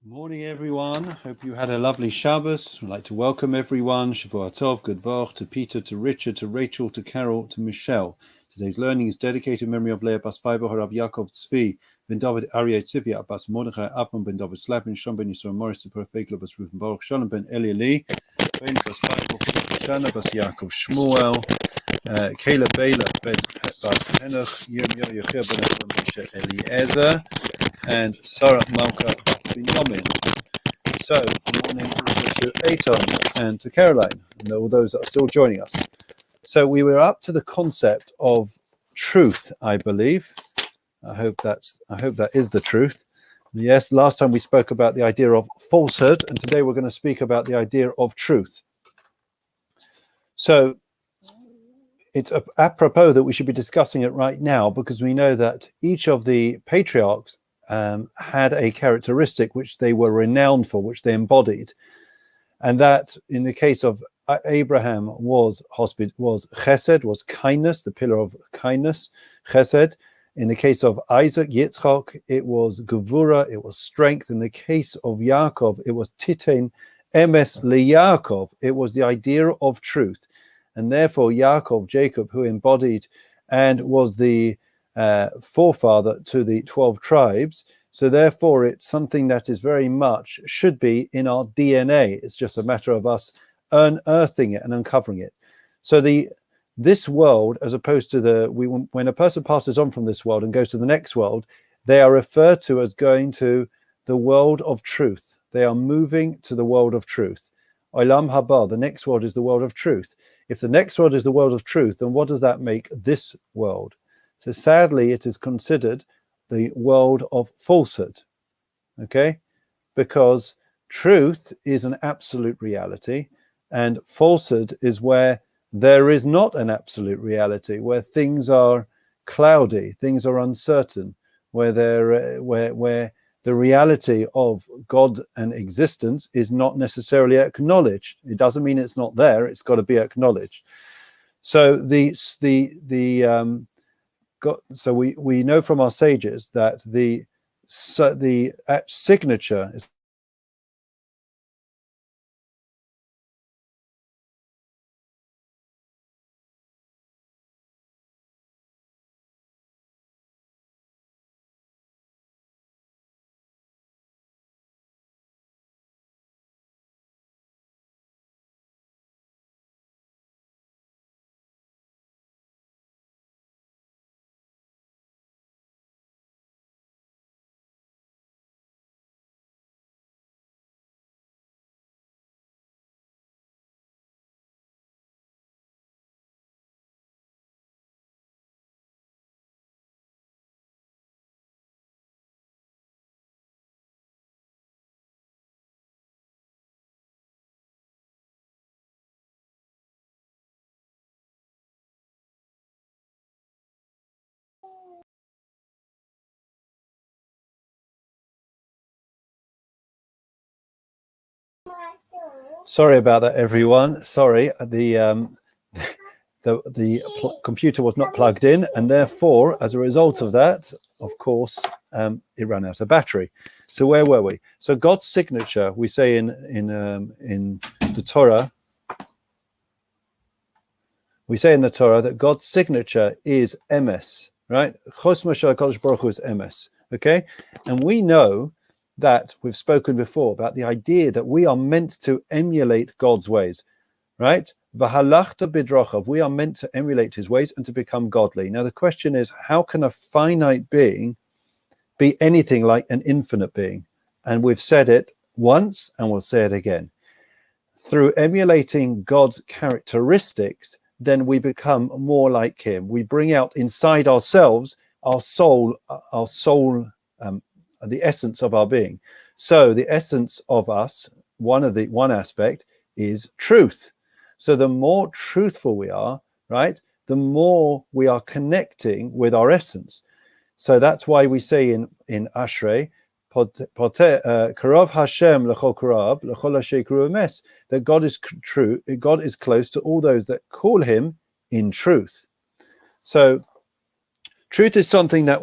Morning, everyone. Hope you had a lovely Shabbos. I'd like to welcome everyone. Shavua Tov, good Vach, to Peter, to Richard, to Rachel, to Carol, to Michelle. Today's learning is dedicated in memory of Leah Bas Faiva, Harav Yaakov Tzvi, Ben David Aryeh Tzivia, Bas Mordechai, Avram, Ben David Slavin, Shon Ben Yisrael Morris, the Perfect Bas Rufen Baruch, Shalom Ben Eli Ali, Ben Bas Michael, Shana Bas Yaakov Shmuel, Caleb Baylor, Bas Henoch, Yirmiyah Yechir Ben Moshe Eliezer, and Sarah Malka Binyamin. So, good morning also to Eitan and to Caroline, and all those that are still joining us. So, we were up to the concept of truth, I believe. I hope that is the truth. Yes, last time we spoke about the idea of falsehood, and today we're going to speak about the idea of truth. So, it's apropos that we should be discussing it right now, because we know that each of the patriarchs had a characteristic which they were renowned for, which they embodied, and that in the case of Abraham was chesed, was kindness, the pillar of kindness, chesed. In the case of Isaac, Yitzchak, it was gevura, it was strength. In the case of Yaakov, it was titein emes leYaakov, it was the idea of truth. And therefore Yaakov, Jacob, who embodied and was the forefather to the 12 tribes, so therefore it's something that is very much should be in our DNA. It's just a matter of us unearthing it and uncovering it. So this world, as opposed to when a person passes on from this world and goes to the next world, they are referred to as going to the world of truth. They are moving to the world of truth. Olam haba, the next world is the world of truth. If the next world is the world of truth, then what does that make this world? So sadly, it is considered the world of falsehood, okay? Because truth is an absolute reality, and falsehood is where there is not an absolute reality, where things are cloudy, things are uncertain, where the reality of God and existence is not necessarily acknowledged. It doesn't mean it's not there; it's got to be acknowledged. So so we know from our sages that the signature is sorry about that, everyone. Sorry, the computer was not plugged in, and therefore, as a result of that, of course, it ran out of battery. So where were we? So God's signature, we say in the Torah, that God's signature is emes, right? Chosma shel HaKadosh Baruch Hu is emes, okay? And we know that we've spoken before about the idea that we are meant to emulate God's ways, right? V'halachta bidrachav, we are meant to emulate his ways and to become godly. Now the question is, how can a finite being be anything like an infinite being? And we've said it once and we'll say it again. Through emulating God's characteristics, then we become more like him. We bring out inside ourselves our soul, the essence of our being. So the essence of us, one aspect is truth. So the more truthful we are, right, the more we are connecting with our essence. So that's why we say in Ashrei, Karav Hashem l'chol karav, l'chol asher kru emes, that God is true, God is close to all those that call him in truth. So truth is something that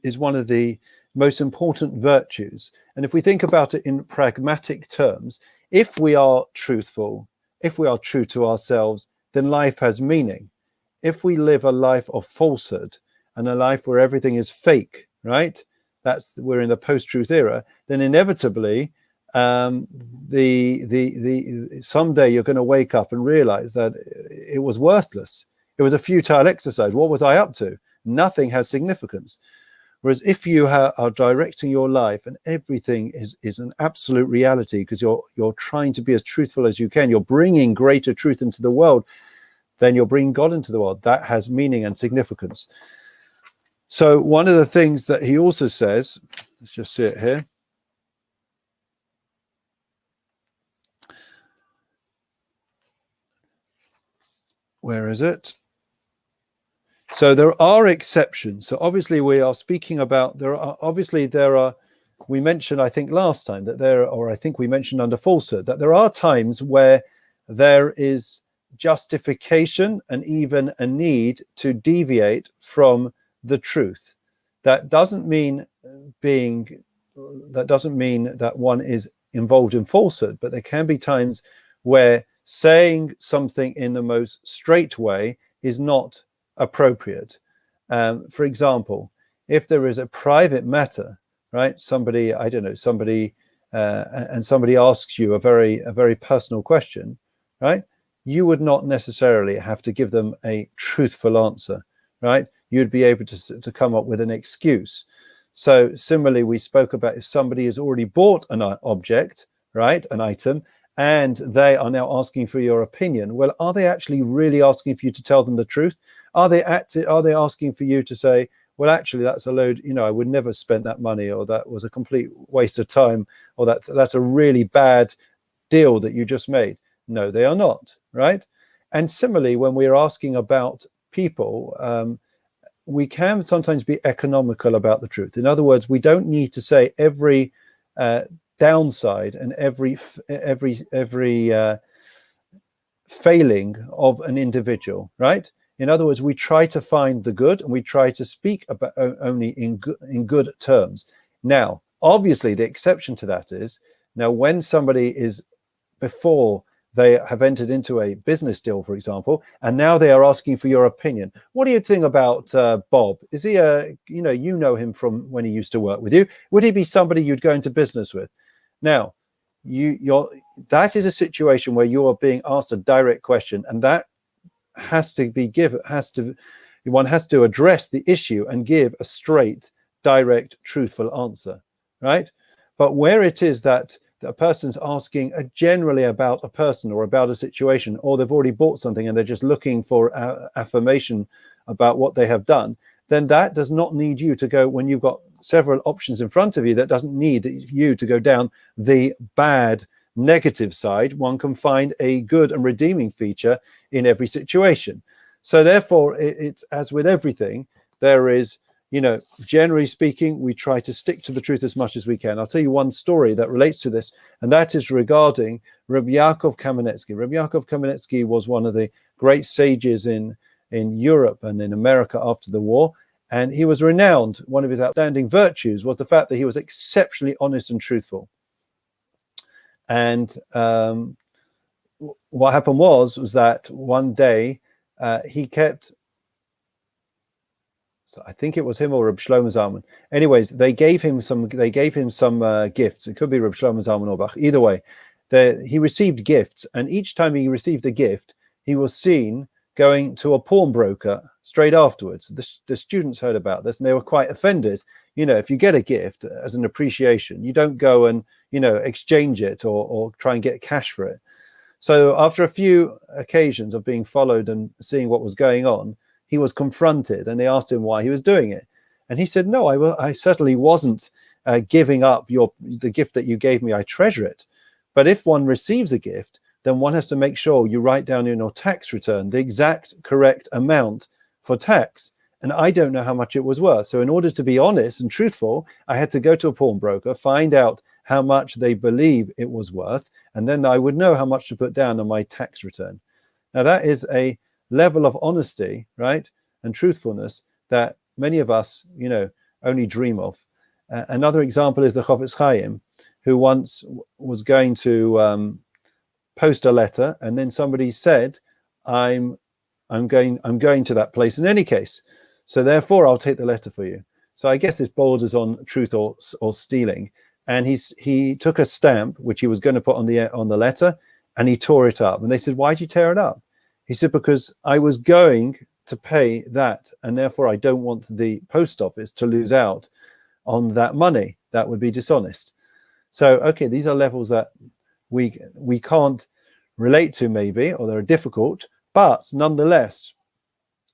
is one of the most important virtues. And if we think about it in pragmatic terms, if we are truthful, if we are true to ourselves, then life has meaning. If we live a life of falsehood and a life where everything is fake, right? We're in the post-truth era. Then inevitably, someday you're going to wake up and realize that it was worthless. It was a futile exercise. What was I up to? Nothing has significance. Whereas if you are directing your life and everything is an absolute reality, because you're trying to be as truthful as you can, you're bringing greater truth into the world, then you're bringing God into the world. That has meaning and significance. So one of the things that he also says, let's just see it here. Where is it? So there are exceptions. So obviously we are speaking about, we mentioned, I think last time I think we mentioned under falsehood, that there are times where there is justification and even a need to deviate from the truth. That doesn't mean that one is involved in falsehood, but there can be times where saying something in the most straight way is not appropriate. For example, if there is a private matter, right? Somebody asks you a very personal question, right? You would not necessarily have to give them a truthful answer, right? You'd be able to come up with an excuse. So similarly, we spoke about if somebody has already bought an object, right, an item, and they are now asking for your opinion. Well, are they actually really asking for you to tell them the truth? Are they asking for you to say, well, actually, that's a load, I would never spend that money, or that was a complete waste of time, or that's a really bad deal that you just made? No, they are not, right? And similarly, when we're asking about people, we can sometimes be economical about the truth. In other words, we don't need to say every downside and every failing of an individual, right? In other words, we try to find the good, and we try to speak about only in good terms. Now, obviously, the exception to that is, now when somebody is, before they have entered into a business deal, for example, and now they are asking for your opinion. What do you think about Bob? Is he you know him from when he used to work with you? Would he be somebody you'd go into business with? Now, that is a situation where you are being asked a direct question, and that has to be given. One has to address the issue and give a straight, direct, truthful answer, right? But where it is that a person's asking generally about a person or about a situation, or they've already bought something and they're just looking for affirmation about what they have done, then that does not need you to go, when you've got several options in front of you, that doesn't need you to go down the bad, negative side. One can find a good and redeeming feature in every situation. So therefore, it's as with everything, there is, generally speaking, we try to stick to the truth as much as we can. I'll tell you one story that relates to this, and that is regarding Rabbi Yaakov Kamenetsky. Rabbi Yaakov Kamenetsky was one of the great sages in Europe and in America after the war, and he was renowned. One of his outstanding virtues was the fact that he was exceptionally honest and truthful. And what happened was that one day he kept, so I think it was him or Reb Shlomo Zalman. Anyways, they gave him some gifts. It could be Reb Shlomo Zalman Auerbach. Either way, he received gifts, and each time he received a gift, he was seen going to a pawnbroker straight afterwards. The students heard about this, and they were quite offended. If you get a gift as an appreciation, you don't go and exchange it or try and get cash for it. So after a few occasions of being followed and seeing what was going on, he was confronted, and they asked him why he was doing it. And he said, no, I certainly wasn't giving up the gift that you gave me. I treasure it. But if one receives a gift, then one has to make sure you write down in your tax return the exact correct amount for tax. And I don't know how much it was worth. So in order to be honest and truthful, I had to go to a pawnbroker, find out how much they believe it was worth, and then I would know how much to put down on my tax return. Now that is a level of honesty, right, and truthfulness that many of us, only dream of. Another example is the Chofetz Chaim, who once was going to post a letter, and then somebody said, I'm going to that place in any case, so therefore I'll take the letter for you. So I guess this borders on truth or stealing. And he took a stamp which he was going to put on the letter, and he tore it up. And they said, "Why'd you tear it up?" He said, "Because I was going to pay that, and therefore I don't want the post office to lose out on that money. That would be dishonest." So okay, these are levels that we can't relate to, maybe, or they're difficult, but nonetheless,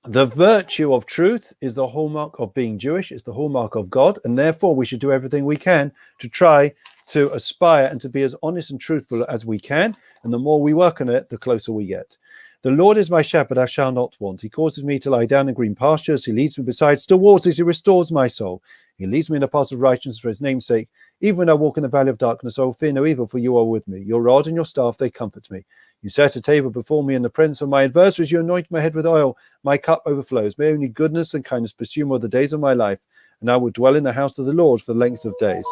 the virtue of truth is the hallmark of being Jewish. It's the hallmark of God, and therefore we should do everything we can to try to aspire and to be as honest and truthful as we can. And the more we work on it, the closer we get. The Lord is my shepherd, I shall not want. He causes me to lie down in green pastures. He leads me beside still waters. He restores my soul. He leads me in the paths of righteousness for his name's sake. Even when I walk in the valley of darkness, I will fear no evil, for you are with me. Your rod and your staff, they comfort me. You set a table before me in the presence of my adversaries. You anoint my head with oil. My cup overflows. May only goodness and kindness pursue me all the days of my life, and I will dwell in the house of the Lord for the length of days.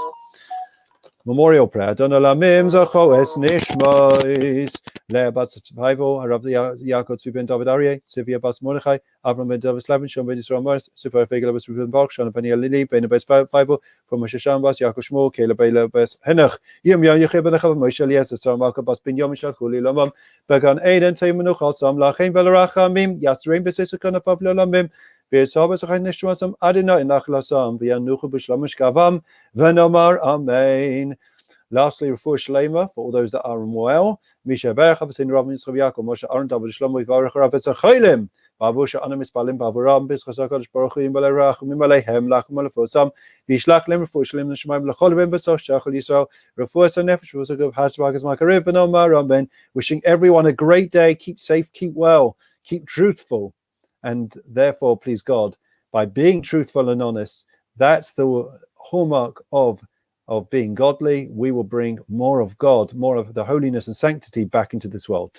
Memorial prayer. Adon Olamim Zachoes Nishmois Leah Bas Tzvaivo Harav Yaakov Tzvi ben David Aryeh Sivia Bas Mordechai Avram ben David Slavin Shon ben Yisrael Morris Sifar Fegel Bas Ruven Baruch Shana ben Yalili ben Bas Faivo from Moshe Sham Bas Yaakov Shmuel Caleb ben Bas Henoch Yom Yom Yechib ben Chav Moshe Elias Sarah Malka Bas ben Yom Shalchuli Lomam Began Eden Teimenuch Hasam Lachem Velarachamim Yasrein Besesakon Afav Lolamim Adonai Nachlasam V'Yanuchu B'Shlomish Kavam V'Nomar Amen. Lastly, refuah shlema for all those that are unwell. Misha Berach Havasin Rav Yitzchak Yaakov Moshe Aaron David Shlomo Yivarech Rav Etzacholim Bavusha Anam Ispalim Bavuram B'Schas HaKadosh Baruch Hu Yimalei Rachumim Aleihem Lachem Alefosam V'Yishlach Lem refuah shlema Neshamaim L'Chol Ben B'Sos Shachol Yisrael Refuah Sanefesh V'Zagav Hashvagas Makarev V'Nomar Amen. Wishing everyone a great day. Keep safe, keep well, keep truthful, and therefore please God by being truthful and honest. That's the hallmark of being godly. We will bring more of God, more of the holiness and sanctity back into this world.